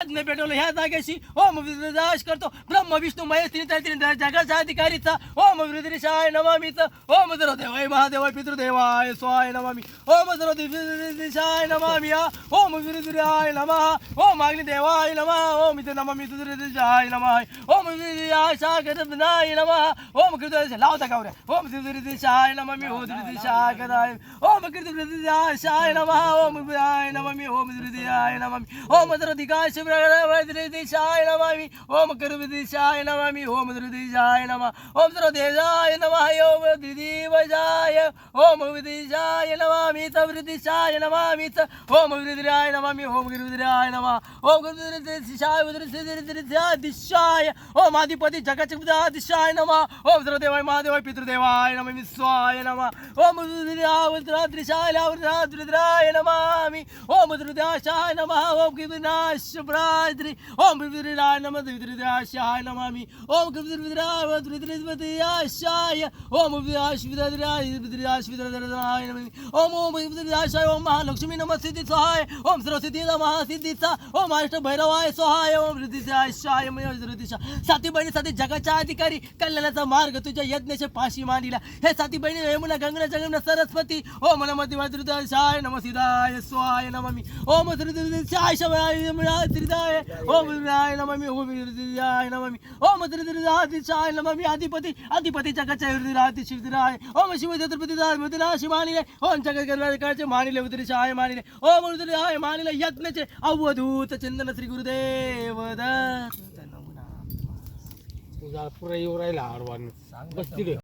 न पेटवलं ह्या जागेशी ओम विदाश करतो ब्रह्म विष्णू महेश तीन जगाच्या अधिकारीचा ओम विदृशाय नमामीच ओम देवाय महादेवाय पितृदेवाय स्वाय नमामी ओम दिशाय नमामी ओम विरुद्राय नमः ओम अग्निदेवाय नमः ओम नमामी तुद्रदिशाय नमः ओम विद्याशाय नमः ओम कृतदिश लावता कावऱ्या ओम दिशाय नमामी हो दिशाय गदाय ओम कृतदिशाय नमः ओम विद्याय नमामी ओम दिशाय नमामी ओम दिगाय दिशाय नमामि ओम कर्मदिशाय नमामि ओम दिशाय नमः ओम देवाय नमः ओम दिदिवजाय ओम विदिशाय नमामि तवृदिशाय नमामि ओम विद्राय नमामि ओम गिरिद्राय नमः ओम गिरिदिशाय उद्रदिशाय दिशाय ओम आदिपति जगच्चदिशाय नमः ओम देवाय महादेवाय पितृदेवाय नमः स्वाय नमः ओम विद्राय लावृद्राय नमामि ओम रुद्राशाय नमः ओम विनाश प्राद्रि ओम विद्राय नमः विद्राशाय नमामि ओम विद्राशाय ओम विद्राशाय नमः ओम विद्राशाय ओम महालक्ष्मी नमः सिद्धि सहाय ओम सरस्वती नमः सिद्धीचा ओम अष्ट भैरवाय सहाय ओम विद्राशाय साती बहिणी साती जगाच्या अधिकारी कल्याणाचा मार्ग तुझ्या यज्ञाचे पाशी मांडला हे साती बहिणी यमुना गंगा जगन्ना सरस्वती ओम नमः विद्राशाय नमः सिद्धाय स्वाय नमामि ओम विद्राशाय शिवाय त्रिदाय ओम विद्राय नमामि ओम विद्राय नमामि ओम विद्राय नमामि अधिपति जगाच्या विद्राय शिवराय ओम शिव छत्रपती विद्राय मानिले ओम जगत मानिले विद्राय मानिले ओम विद्राय मानिले यज्ञाचे अवधूत चंदन श्री गुरुदेव दत्त तुझा पुरा येऊ राहिला आडवान बसतील